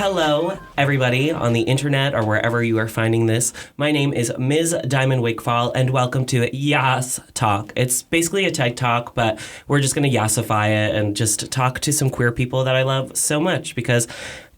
Hello, everybody on the internet or wherever you are finding this. My name is Miz Diamond Wigfall, and welcome to Yas Talk. It's basically a TED Talk, but we're just going to yassify it and just talk to some queer people that I love so much because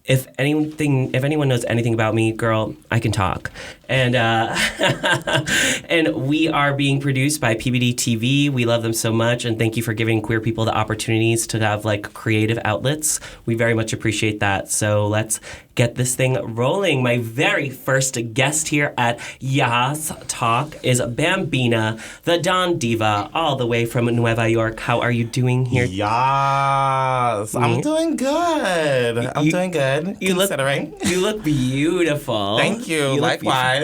if anyone knows anything about me, girl, I can talk. And and we are being produced by Peabody TV. We love them so much, and thank you for giving queer people the opportunities to have like creative outlets. We very much appreciate that. So let's get this thing rolling. My very first guest here at Yas Talk is Bambina, the Don Diva, all the way from Nueva York. How are you doing here? Yes, I'm doing good. I'm doing good. You look beautiful. Thank you. Likewise.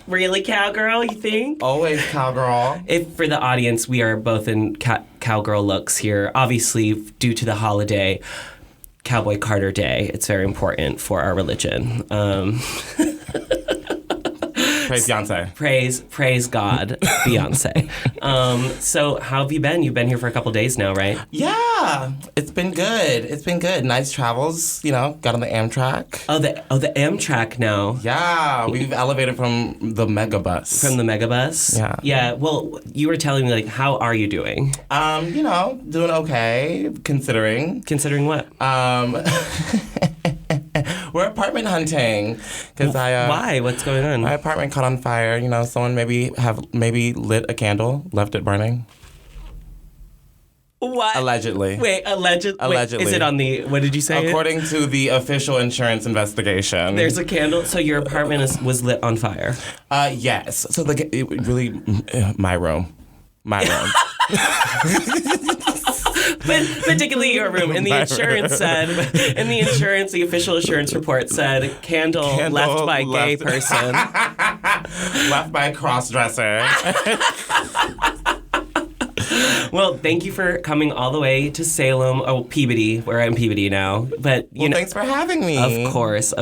Really, cowgirl, you think? Always cowgirl. If for the audience, we are both in cowgirl looks here. Obviously, due to the holiday, Cowboy Carter Day, it's very important for our religion. Praise Beyonce. Praise God, Beyonce. So how have you been? You've been here for a couple days now, right? Yeah, it's been good. Nice travels, got on the Amtrak. Oh, the Amtrak now. Yeah, we've elevated from the megabus. From the megabus? Yeah. Yeah, well, you were telling me, like, how are you doing? Doing okay, considering. Considering what? We're apartment hunting because Why? What's going on? My apartment caught on fire. Someone maybe lit a candle, left it burning. What? Allegedly. Wait, allegedly. Is it on the? What did you say? According to the official insurance investigation, there's a candle. So your apartment was lit on fire. Yes. So my room. But particularly your room. And the insurance said, the official insurance report said, candle left by gay person. Left by cross-dresser. Well, thank you for coming all the way to Salem. Oh, Peabody. We're in Peabody now. But thanks for having me. Of course.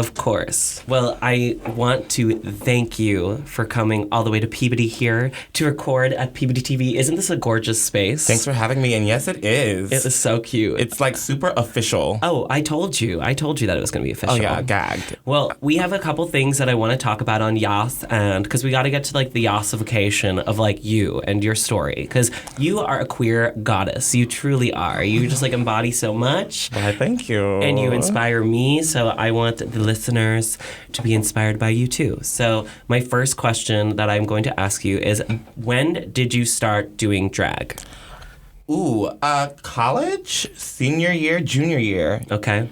Well, I want to thank you for coming all the way to Peabody here to record at Peabody TV. Isn't this a gorgeous space? Thanks for having me. And yes, it is. It is so cute. It's like super official. Oh, I told you that it was going to be official. Oh, yeah, gagged. Well, we have a couple things that I want to talk about on Yas, and because we got to get to like the Yasification of like you and your story, because you are a queer goddess. You truly are. You just like embody so much. Why, thank you. And you inspire me, so I want the listeners to be inspired by you too. So my first question that I'm going to ask you is, when did you start doing drag? College, senior year, junior year. Okay.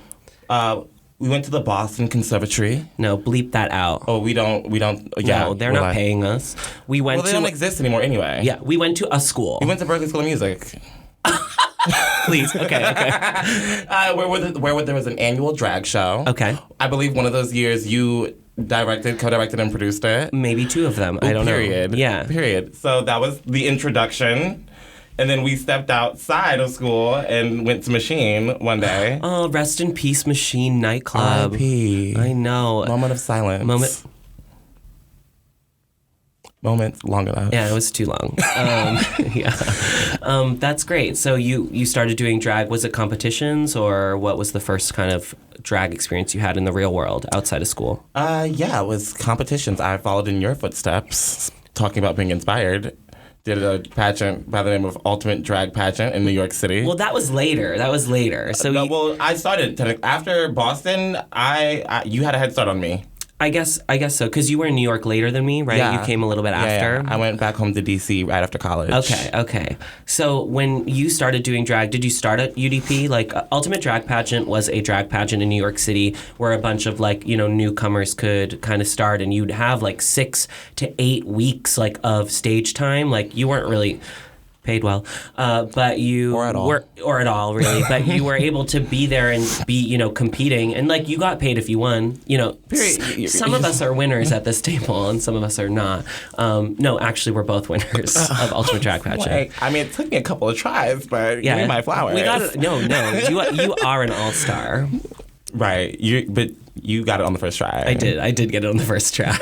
We went to the Boston Conservatory. No, bleep that out. Oh, we don't. Yeah, no, they're not paying us. They don't exist anymore anyway. Yeah, we went to a school. We went to Berklee School of Music. Please, okay. Where there was an annual drag show. Okay. I believe one of those years you co-directed, and produced it. Maybe two of them. I don't know. Yeah. Period. So that was the introduction. And then we stepped outside of school and went to Machine one day. Oh, rest in peace, Machine nightclub. R.I.P. I know. Moment of silence. Moment long enough. Yeah, it was too long. Yeah. That's great. So you started doing drag. Was it competitions, or what was the first kind of drag experience you had in the real world outside of school? Yeah, it was competitions. I followed in your footsteps, talking about being inspired. Did a pageant by the name of Ultimate Drag Pageant in New York City. Well, that was later. So I started after Boston. You had a head start on me. I guess so, because you were in New York later than me, right? Yeah. You came a little bit after. Yeah. I went back home to D.C. right after college. Okay. So when you started doing drag, did you start at UDP? Like, Ultimate Drag Pageant was a drag pageant in New York City where a bunch of, like, newcomers could kind of start, and you'd have, like, 6 to 8 weeks, like, of stage time. Like, you weren't really paid well, but you or at all really. But you were able to be there and be, competing, and like you got paid if you won. Some of us are winners at this table, and some of us are not. No, actually, we're both winners of Ultimate Drag Pageant. It took me a couple of tries, but give me my flowers. No, you are an all-star. Right, but you got it on the first try. I did get it on the first try.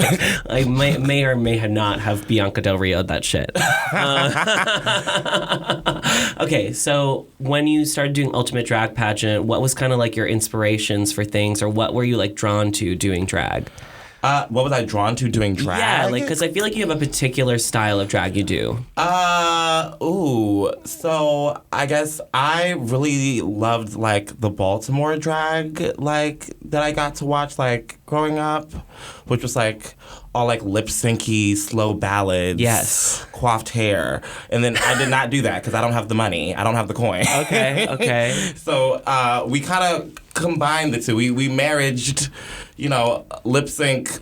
I may or may not have Bianca Del Rio that shit. Okay, so when you started doing Ultimate Drag Pageant, what was kind of like your inspirations for things, or what were you like drawn to doing drag? What was I drawn to doing drag? Yeah, like, because I feel like you have a particular style of drag you do. So I guess I really loved, like, the Baltimore drag, like, that I got to watch, like, growing up, which was, like, all, like, lip-syncy, slow ballads. Yes. Coiffed hair. And then I did not do that because I don't have the money. I don't have the coin. Okay. So we kind of combined the two. We marriaged, lip sync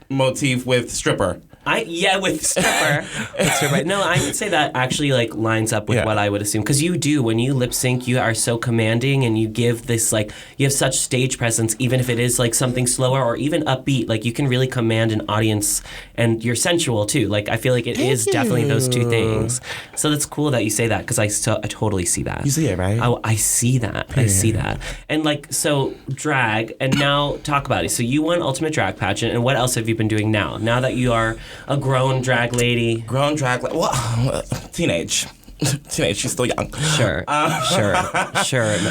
motif with stripper. With stripper. No, I would say that actually like lines up with what I would assume, because you do, when you lip sync, you are so commanding, and you give this like, you have such stage presence, even if it is like something slower or even upbeat. Like, you can really command an audience, and you're sensual too. Like, I feel like it is definitely those two things. So that's cool that you say that, because I totally see that. You see it, right? Oh, I see that. I see that. And like, so drag, and now talk about it. So you won Ultimate Drag Pageant, and what else have you been doing now? Now that you are a grown drag lady. Teenage. She's still young. Sure,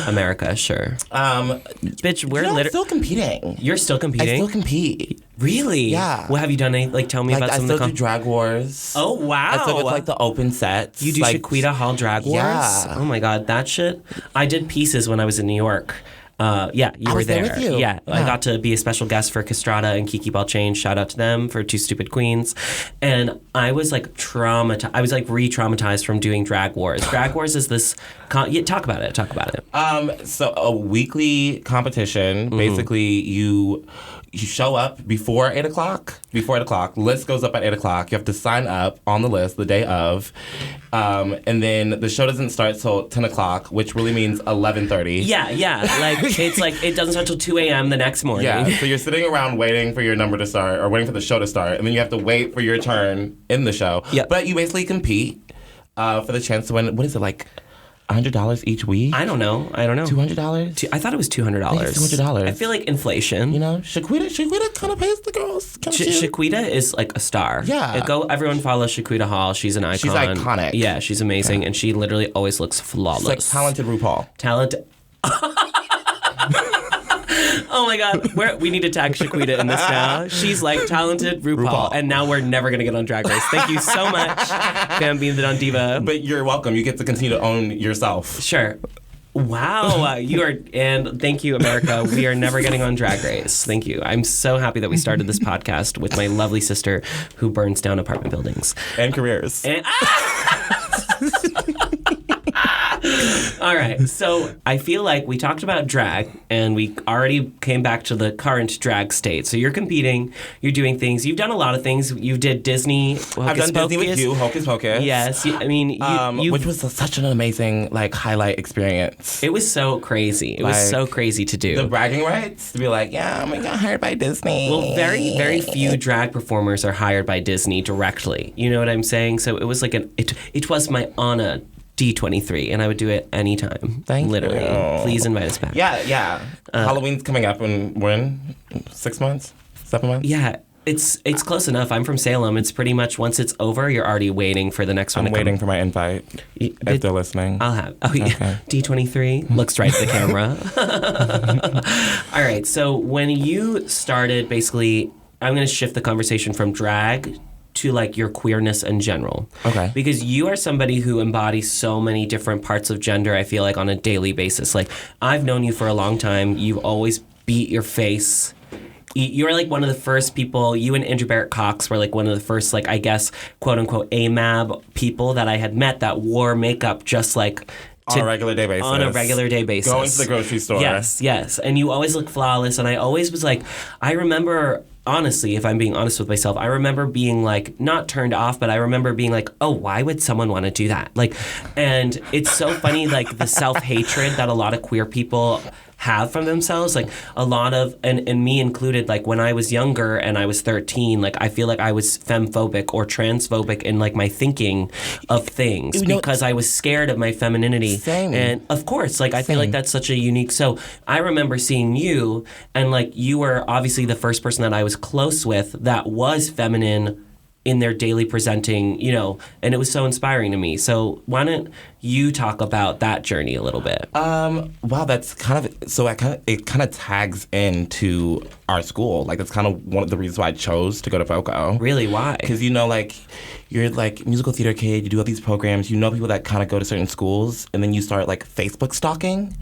America, sure. Bitch, we're literally still competing. You're still competing? I still compete. Really? Yeah. What have you done? Like, tell me about some of the... I still do Drag Wars. Oh, wow. I still do, like, the open sets. You do Shaquita Hall Drag Wars? Yeah. Oh, my God, that shit. I did pieces when I was in New York. You were there. With you. Yeah, I got to be a special guest for Castrata and Kiki Balchain. Shout out to them for Two Stupid Queens. And I was like traumatized. I was like re-traumatized from doing Drag Wars. Drag Wars is this... talk about it. So a weekly competition. Basically, you show up before 8 o'clock. List goes up at 8 o'clock. You have to sign up on the list the day of. And then the show doesn't start till 10 o'clock, which really means 11:30. Yeah. Like, it's like, it doesn't start till 2 a.m. the next morning. Yeah, so you're sitting around waiting for your number to start, or waiting for the show to start, and then you have to wait for your turn in the show. Yep. But you basically compete for the chance to win, what is it, like $100 each week? I don't know. $200? I thought it was $200. I think it's $200. I feel like inflation. Shaquita kind of pays the girls. Shaquita is like a star. Yeah. Everyone follow Shaquita Hall. She's an icon. She's iconic. Yeah, she's amazing, and she literally always looks flawless. She's like talented RuPaul. Oh my God, we need to tag Shaquita in this now. She's like talented RuPaul, and now we're never gonna get on Drag Race. Thank you so much, Bambi the Don Diva. But you're welcome. You get to continue to own yourself. Sure. Wow, you are, and thank you, America. We are never getting on Drag Race. Thank you. I'm so happy that we started this podcast with my lovely sister who burns down apartment buildings and careers. All right, so I feel like we talked about drag, and we already came back to the current drag state. So you're competing, you're doing things. You've done a lot of things. You did Disney. I've done Disney with you, Hocus Pocus. Yes, I mean, which was such an amazing highlight experience. It was so crazy. It was so crazy to do. The bragging rights to be like, yeah, I got hired by Disney. Well, very, very few drag performers are hired by Disney directly. You know what I'm saying? So it was like it was my honor. D23, and I would do it anytime. Literally. Please invite us back. Yeah. Halloween's coming up in 6 months? 7 months? Yeah. It's close enough. I'm from Salem. It's pretty much once it's over, you're already waiting for the next one to come. I'm waiting for my invite, if they're listening. I'll have. Oh, yeah. Okay. D23 looks right at the camera. All right. So when you started, basically, I'm going to shift the conversation from drag to your queerness in general. Okay. Because you are somebody who embodies so many different parts of gender, I feel like, on a daily basis. I've known you for a long time. You've always beat your face. You're one of the first people, you and Andrew Barrett Cox were one of the first, I guess, quote unquote, AMAB people that I had met that wore makeup just on a regular day basis. On a regular day basis. Going to the grocery store. Yes. And you always look flawless. And I always was I remember, honestly, if I'm being honest with myself, I remember being not turned off, but I remember being oh, why would someone want to do that? And it's so funny, the self-hatred that a lot of queer people have from themselves. Like a lot of, and me included, like when I was younger and I was 13, like I feel like I was femphobic or transphobic in like my thinking of things because I was scared of my femininity. Same. And of course, like I feel like that's such a unique, so I remember seeing you and like you were obviously the first person that I was close with that was feminine in their daily presenting, you know, and it was so inspiring to me. So why don't you talk about that journey a little bit? Wow, that's kind of, so it kind of tags into our school. Like that's kind of one of the reasons why I chose to go to FOCO. Really, why? Because, you know, like you're like musical theater kid, you do all these programs, you know people that kind of go to certain schools, and then you start like Facebook stalking.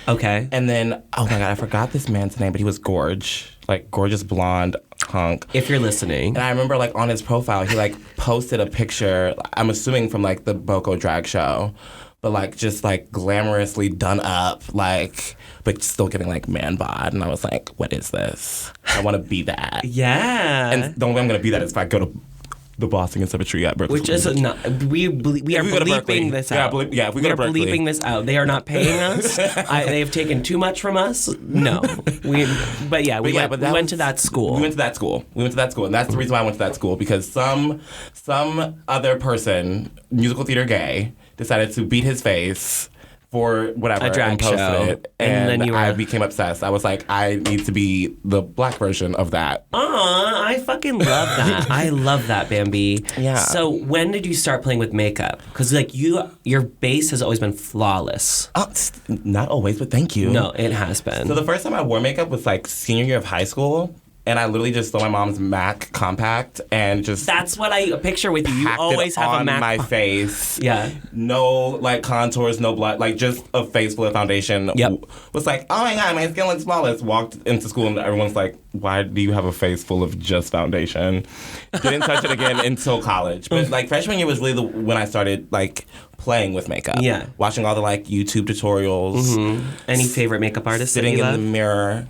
Okay. And then, oh my God, I forgot this man's name, but he was gorgeous blonde hunk. If you're listening. And I remember like on his profile, he like posted a picture, I'm assuming from like the Boko drag show, but like just like glamorously done up, like, but still getting like man bod. And I was like, what is this? I want to be that. Yeah. And the only way I'm going to be that is if I go to the Boston Conservatory at Berkeley. Which is not, we are bleeping this out. If we go to Berkeley. We are bleeping this out. They are not paying us. They have taken too much from us. No. We went to that school. We went to that school. And that's the reason why I went to that school, because some other person, musical theater gay, decided to beat his face for whatever, a drag and posted show. it. And then I became obsessed. I was like, I need to be the black version of that. I fucking love that. I love that, Bambi. Yeah. So when did you start playing with makeup? Because like your base has always been flawless. Not always, but thank you. No, it has been. So the first time I wore makeup was like senior year of high school. And I literally just stole my mom's MAC compact and just... That's what I picture with you. You always have a MAC... on my face. Yeah. No, like, contours, no blood. Like, just a face full of foundation. Yep. Was like, oh my God, my skin looks flawless. Walked into school and everyone's like, why do you have a face full of just foundation? Didn't touch it again until college. But, like, freshman year was really when I started, like, playing with makeup. Yeah. Watching all the, like, YouTube tutorials. Mm-hmm. Any favorite makeup artists sitting that you love? in the mirror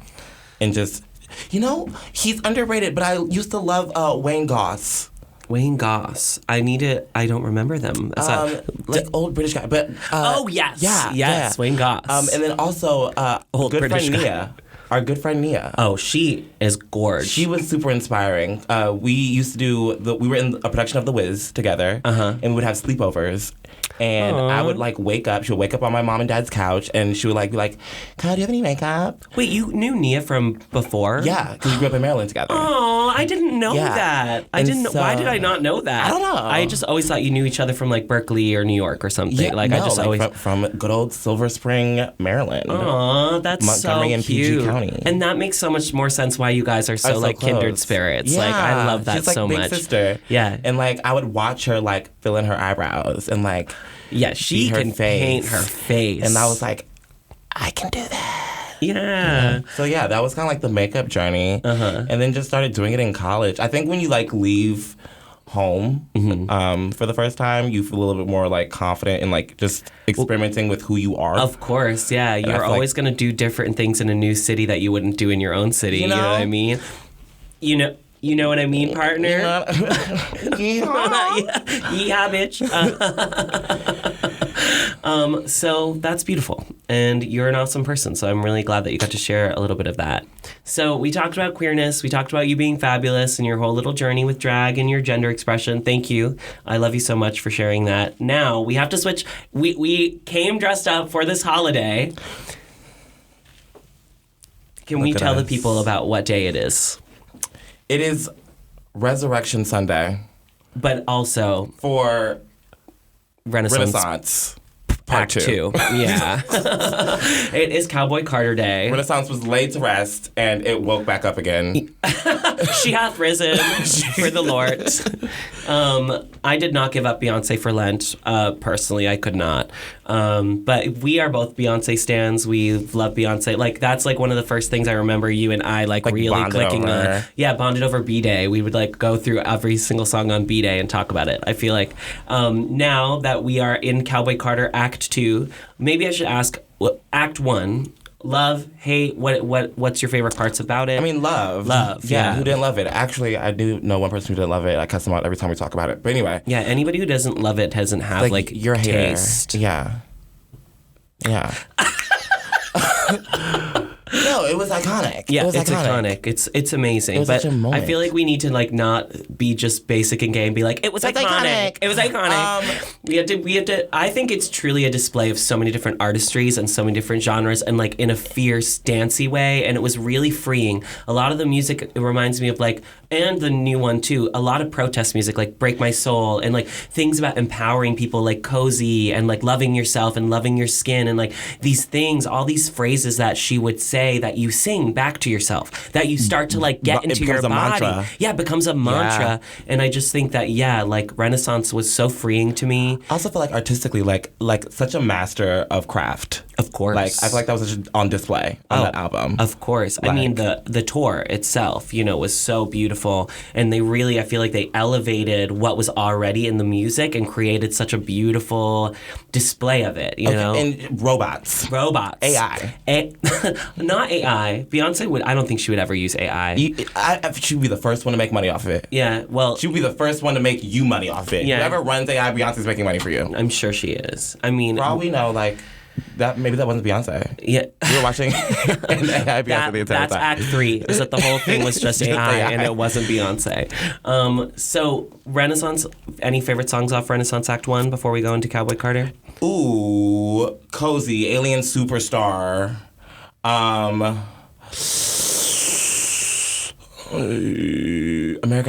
and just... You know, he's underrated, but I used to love Wayne Goss. Wayne Goss. I don't remember them. Like old British guy, but oh yes, yeah. Wayne Goss. And then also old good British friend guy. Nia, our good friend Nia. Oh, she is gorgeous. She was super inspiring. We used to do we were in a production of The Wiz together, and we would have sleepovers. And I would like wake up. She would wake up on my mom and dad's couch, and she would like be like, "Kyle, do you have any makeup?" Wait, you knew Nia from before? Yeah, because we grew up in Maryland together. Oh, I didn't know that. I didn't. So, why did I not know that? I don't know. I just always thought you knew each other from like Berkeley or New York or something. Yeah, like no, I just always from good old Silver Spring, Maryland. Oh, that's Montgomery so and cute. PG County. And that makes so much more sense why you guys are so like close. kindred spirits. Yeah, like I love that she's like so big much. Sister. Yeah. And like I would watch her like fill in her eyebrows and like she can paint her face. And I was like, I can do that. Yeah. So yeah, that was kind of like the makeup journey. And then just started doing it in college. I think when you like leave home for the first time, you feel a little bit more like confident in like just experimenting with who you are. Of course, yeah. You're always going to do different things in a new city that you wouldn't do in your own city. You know what I mean? You know what I mean, partner? Yeah, bitch. So that's beautiful. And you're an awesome person. So I'm really glad that you got to share a little bit of that. So we talked about queerness. We talked about you being fabulous and your whole little journey with drag and your gender expression. Thank you. I love you so much for sharing that. Now we have to switch. We came dressed up for this holiday. Can we tell the people about what day it is? It is Resurrection Sunday. But also... for Renaissance. Part 2. Yeah. It is Cowboy Carter Day. Renaissance was laid to rest, and it woke back up again. She hath risen for the Lord. I did not give up Beyonce for Lent. Personally, I could not. But we are both Beyonce stans. We love Beyonce. Like, that's like one of the first things I remember you and I like really clicking on. Yeah, bonded over B-Day. We would like go through every single song on B-Day and talk about it. I feel like now that we are in Cowboy Carter Act 2, maybe I should ask Act 1. Love, hate, what's your favorite parts about it? I mean, love. Yeah, who didn't love it? Actually, I do know one person who didn't love it. I cuss them out every time we talk about it. But anyway. Yeah, anybody who doesn't love it doesn't have, like you're a hater. taste. Yeah. Yeah. No, it was iconic. Yeah, it was it's iconic. It's amazing. It was but such a moment. I feel like we need to like not be just basic and gay and be like, it was iconic. It was iconic. We have to. I think it's truly a display of so many different artistries and so many different genres, and like in a fierce, dancey way. And it was really freeing. A lot of the music, it reminds me of like, and the new one too. A lot of protest music, like "Break My Soul," and like things about empowering people, like "Cozy" and like loving yourself and loving your skin, and like these things, all these phrases that she would say that you sing back to yourself, that you start to like get into your body. Mantra. Yeah, it becomes a mantra. Yeah. And I just think that, like Renaissance was so freeing to me. I also feel like artistically, like such a master of craft. Of course. Like, I feel like that was on display on that album. Of course. Like, I mean, the tour itself, was so beautiful. And they really, I feel like they elevated what was already in the music and created such a beautiful display of it, you know? And robots. AI. Not AI. Beyonce would, I don't think she would ever use AI. She would be the first one to make money off of it. Yeah, well. She would be the first one to make you money off it. Yeah. Whoever runs AI, Beyonce's making money for you. I'm sure she is. I mean. For all we know, like. Maybe that wasn't Beyonce. Yeah. We were watching an AI Beyonce the entire that's time. Act 3, is that the whole thing was just AI and it wasn't Beyonce. So, Renaissance, any favorite songs off Renaissance Act 1 before we go into Cowboy Carter? Ooh, Cozy, Alien Superstar. America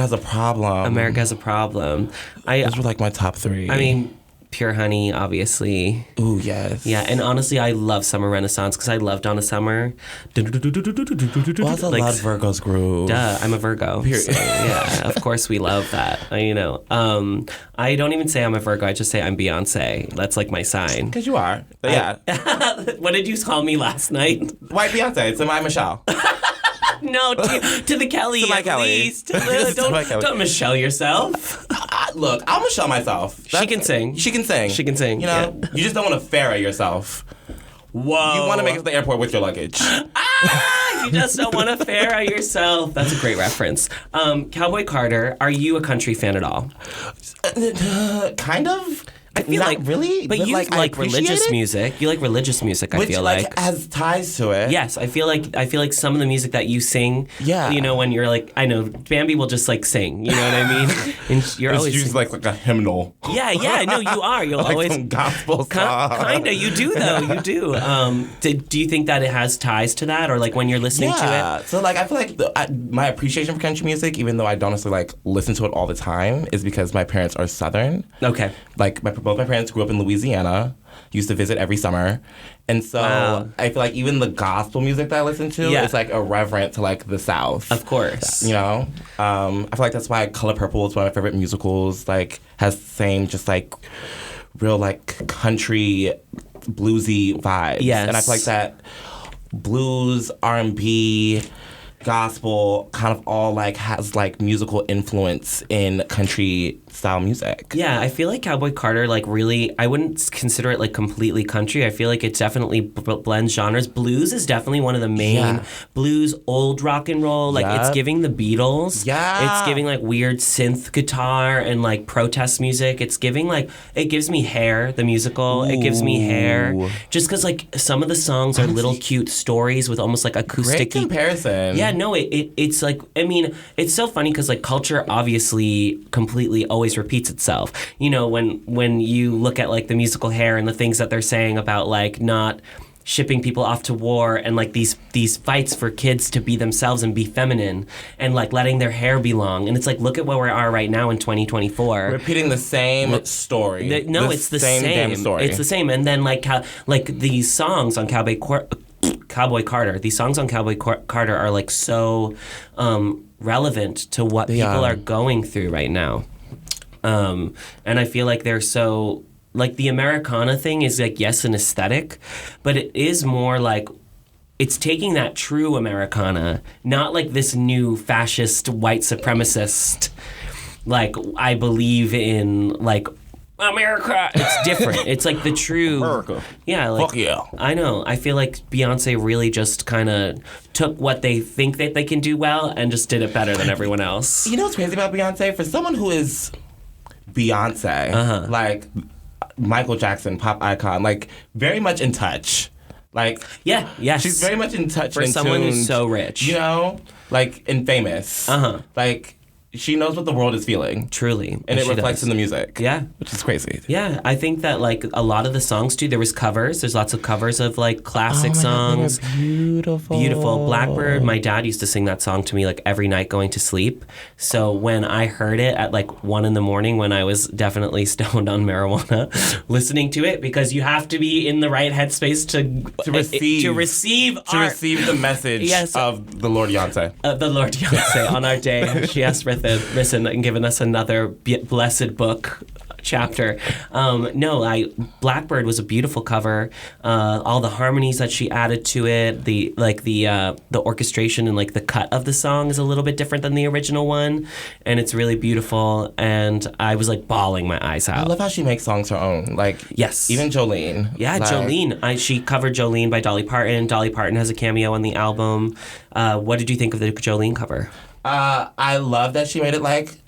Has a Problem. America Has a Problem. Those were like my top 3. I mean, Pure Honey, obviously. Ooh, yes. Yeah, and honestly, I love Summer Renaissance because I love Donna Summer. Well, I love Virgo's groove. Duh, I'm a Virgo. So, yeah, of course we love that. I don't even say I'm a Virgo. I just say I'm Beyonce. That's like my sign. Because you are. But yeah. What did you call me last night? White Beyonce. It's my Michelle. No, to the Kelly, to my at Kelly. least. Don't Michelle yourself. Look, I'll Michelle myself. She can sing. She can sing. She can sing. You know, you just don't want to Farrah yourself. Whoa. You want to make it to the airport with your luggage. You just don't want to Farrah yourself. That's a great reference. Cowboy Carter, are you a country fan at all? Kind of. I feel Not really, but you like religious music. You like religious music. I feel like has ties to it. Yes, I feel like some of the music that you sing. Yeah. When you're like, I know Bambi will just like sing. You know what I mean? And you're always used like a hymnal. Yeah. No, you are. You'll like always some gospel song. Kinda. You do though. You do. Do you think that it has ties to that, or like when you're listening to it? So like I feel like my appreciation for country music, even though I don't necessarily like listen to it all the time, is because my parents are Southern. Okay. Like both my parents grew up in Louisiana, used to visit every summer. And so I feel like even the gospel music that I listen to is like irreverent to like the South. Of course. I feel like that's why Color Purple is one of my favorite musicals, like has the same just like real like country bluesy vibes. Yes. And I feel like that blues, R&B, gospel kind of all like has like musical influence in country style music. Yeah, I feel like Cowboy Carter like really, I wouldn't consider it like completely country. I feel like it definitely blends genres. Blues is definitely one of the main blues, old rock and roll. Like it's giving the Beatles. Yeah. It's giving like weird synth guitar and like protest music. It's giving like, it gives me Hair, the musical. Ooh. It gives me Hair. Just because like some of the songs are little cute stories with almost like acoustic. Great comparison. Yeah, no, it's like, I mean, it's so funny because like culture obviously completely always repeats itself. When you look at like the musical Hair and the things that they're saying about like not shipping people off to war and like these fights for kids to be themselves and be feminine and like letting their hair be long. And it's like, look at where we are right now in 2024. Repeating the same story. It's the same damn story. It's the same. And then like these songs on Cowboy Carter, these songs on Cowboy Carter are like so relevant to what people are going through right now. And I feel like they're so, like the Americana thing is like, yes, an aesthetic, but it is more like, it's taking that true Americana, not like this new fascist white supremacist, like I believe in like America. It's different. It's like the true America. Yeah, like fuck yeah. I know. I feel like Beyonce really just kind of took what they think that they can do well and just did it better than everyone else. You know what's crazy about Beyonce? For someone who is Beyonce, like Michael Jackson, pop icon, like very much in touch. Like, yes. she's very much in touch for and someone tuned, who's so rich. you know, like, and famous. Like, she knows what the world is feeling. Truly. And it reflects in the music. Yeah. Which is crazy. Yeah, I think that, like, a lot of the songs, too, there was covers. There's lots of covers of, like, classic songs. God, beautiful. Beautiful. Blackbird, my dad used to sing that song to me, like, every night going to sleep. So when I heard it at, like, 1 in the morning when I was definitely stoned on marijuana, listening to it, because you have to be in the right headspace to receive the message of the Lord Yonsei. The Lord Yonsei on our day. She has risen and given us another blessed book chapter. Blackbird was a beautiful cover. All the harmonies that she added to it, the orchestration and like the cut of the song is a little bit different than the original one, and it's really beautiful. And I was like bawling my eyes out. I love how she makes songs her own. Like, yes, even Jolene. Yeah, like, Jolene. She covered Jolene by Dolly Parton. Dolly Parton has a cameo on the album. What did you think of the Jolene cover? I love that she made it like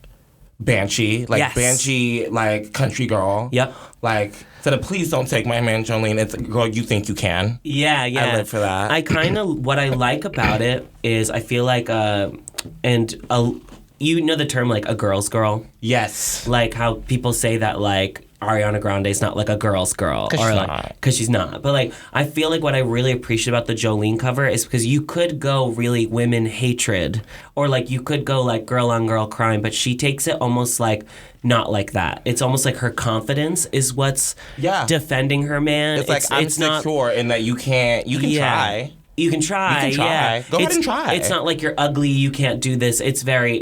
Banshee, Banshee, like country girl. Yep. Like, instead of please don't take my man Jolene, it's girl, you think you can. Yeah. I live for that. I kind of, what I like about it is I feel like, you know the term like a girl's girl? Yes. Like how people say that like Ariana Grande's not like a girl's girl. Because she's not. But like, I feel like what I really appreciate about the Jolene cover is because you could go really women hatred, or like you could go like girl on girl crime, but she takes it almost like not like that. It's almost like her confidence is what's defending her man. It's like, I'm secure in that you can try. You can try. Yeah. Go ahead and try. It's not like you're ugly, you can't do this. It's very,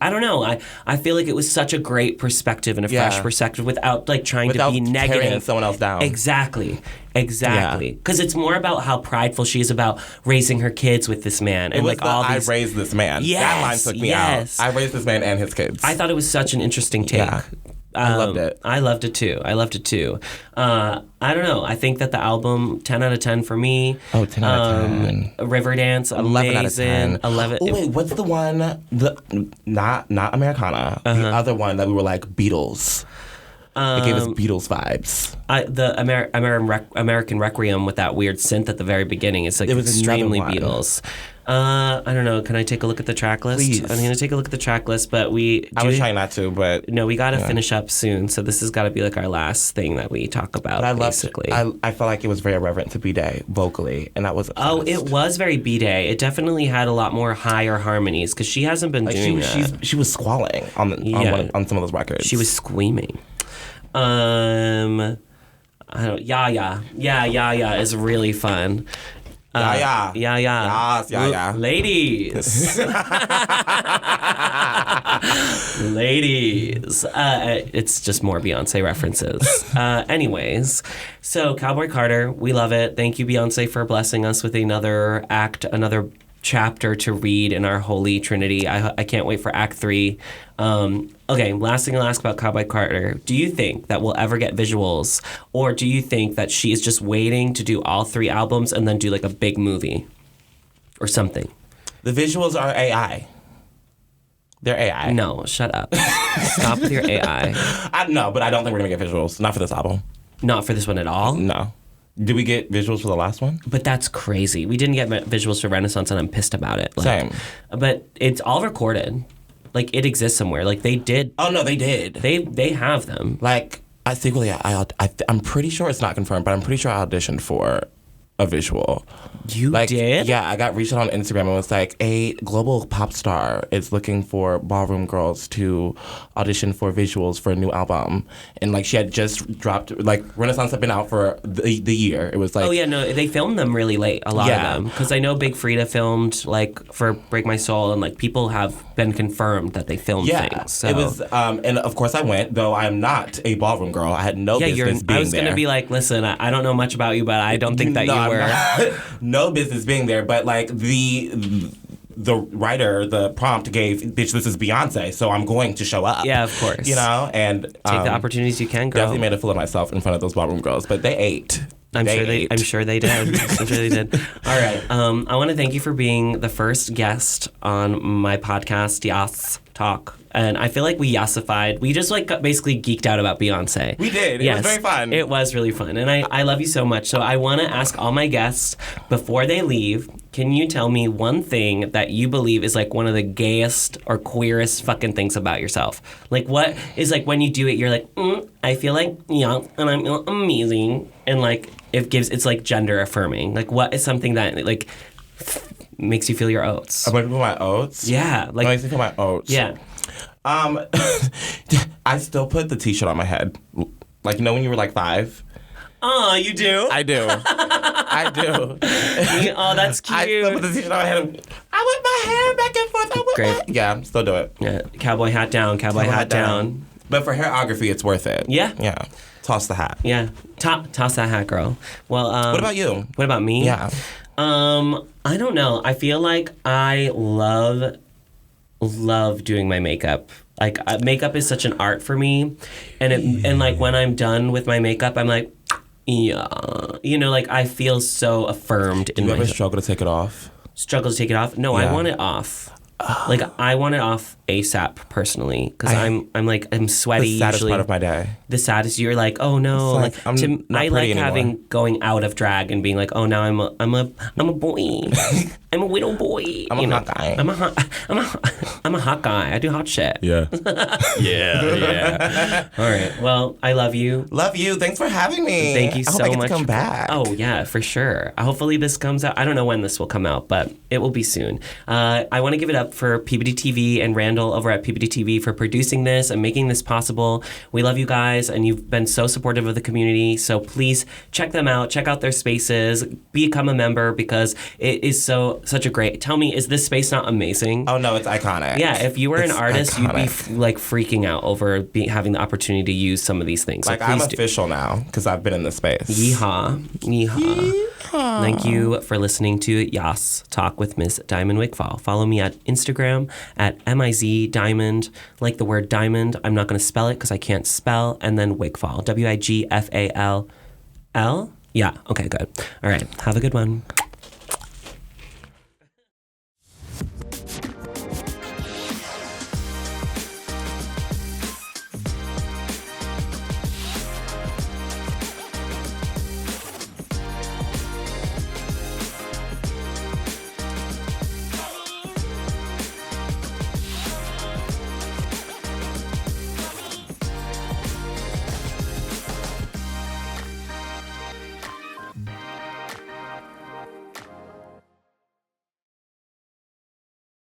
I don't know. I feel like it was such a great perspective and a fresh perspective without like trying to be negative. Tearing someone else down. Exactly. Because it's more about how prideful she is about raising her kids with this man. And like all these. I raised this man. Yes, that line took me out. I raised this man and his kids. I thought it was such an interesting take. Yeah. I loved it. I loved it too. I don't know. I think that the album, 10 out of 10 for me. Oh, 10 out of 10. Riverdance, amazing. 11 out of 10. 11. Oh, wait, what's the one? Not Americana. The other one that we were like, Beatles. It gave us Beatles vibes. The American Requiem with that weird synth at the very beginning. It's like extremely Beatles. I don't know. Can I take a look at the track list? Please. I'm going to take a look at the track list, but I was trying not to, but... No, we got to finish up soon, so this has got to be like our last thing that we talk about, basically. I felt like it was very irreverent to B-Day vocally, and that was obsessed. Oh, it was very B-Day. It definitely had a lot more higher harmonies, because she hasn't been doing that. She was squalling on some of those records. She was squeaming. I don't... Yeah is really fun. Yeah. Yes. Ladies. It's just more Beyonce references. Anyways, so Cowboy Carter, we love it. Thank you, Beyonce, for blessing us with another act, another chapter to read in our holy trinity. I can't wait for Act 3. Okay, last thing I'll ask about Cowboy Carter. Do you think that we'll ever get visuals, or do you think that she is just waiting to do all 3 albums and then do like a big movie or something? The visuals are AI. They're AI. No, shut up. Stop with your AI. No, but I don't think we're going to get visuals. Not for this album. Not for this one at all? No. Did we get visuals for the last one? But that's crazy. We didn't get visuals for Renaissance, and I'm pissed about it. Same. But it's all recorded. Like, it exists somewhere. Like, they did. Oh, no, they did. They have them. Like, I secretly, I'm pretty sure it's not confirmed, but I'm pretty sure I auditioned for a visual. You did? Yeah, I got reached out on Instagram and was like, a global pop star is looking for ballroom girls to audition for visuals for a new album. And like, she had just dropped, like, Renaissance had been out for the year. It was like... Oh yeah, no, they filmed them really late, a lot of them. Because I know Big Frida filmed, like, for Break My Soul, and like, people have been confirmed that they filmed things. So. It was, and of course I went, though I am not a ballroom girl. I had no business being there. I was going to be like, listen, I don't know much about you, but I don't think that you were... No business being there, but like the writer, the prompt gave, bitch, this is Beyonce, so I'm going to show up. Yeah, of course. You know, and take the opportunities you can, girl. Definitely made a fool of myself in front of those ballroom girls, but they ate. I'm sure they did. All right. I want to thank you for being the first guest on my podcast, Yas Talk. And I feel like we yassified. We just like basically geeked out about Beyonce. We did. It was very fun. It was really fun. And I love you so much. So I want to ask all my guests before they leave, can you tell me one thing that you believe is like one of the gayest or queerest fucking things about yourself? Like what is like when you do it, you're like, I feel like, yeah, and I'm amazing. And like it's like gender affirming. Like what is something that like makes you feel your oats? I'm going to feel my oats? Yeah. Like, makes me feel my oats? Yeah. I still put the t-shirt on my head. Like, you know when you were like 5? Oh, you do? I do. I do. Oh, that's cute. I still put the t-shirt on my head. I whip my hair back and forth. Great. Yeah, still do it. Yeah. Cowboy hat down, cowboy hat down. But for hairography, it's worth it. Yeah? Yeah. Toss the hat. Yeah. Toss that hat, girl. Well, what about you? What about me? Yeah. I don't know. I feel like I love doing my makeup. Like makeup is such an art for me, and like when I'm done with my makeup, I'm like, yeah, you know, like I feel so affirmed. Do you ever struggle to take it off? Struggle to take it off? No, Yeah. I want it off. Like I want it off ASAP personally because I'm sweaty. The saddest usually. part of my day. The saddest, you're like, oh no, Like, I'm not I pretty like anymore. going out of drag and being like, oh now I'm a boy, I'm a widow boy. I'm a hot guy. I'm a hot guy. I do hot shit. Yeah. Yeah. All right. Well, I love you. Love you. Thanks for having me. Thank you I hope so I get much. to come back. Oh yeah, for sure. Hopefully this comes out. I don't know when this will come out, but it will be soon. I want to give it up for Peabody TV and Randall over at Peabody TV for producing this and making this possible. We love you guys, and you've been so supportive of the community. So please check them out. Check out their spaces. Become a member because it is such a great. Tell me, is this space not amazing? Oh no, it's iconic. Yeah, if you were an artist, iconic. you'd be like freaking out over having the opportunity to use some of these things. So Like I'm please do. official now because I've been in this space. Yeehaw. Yeehaw. Thank you for listening to Yas Talk with Miz Diamond Wigfall. Follow me at Instagram at MIZDiamond, like the word diamond. I'm not going to spell it because I can't spell, and then Wigfall. WIGFALL. Yeah, okay, good. All right, have a good one.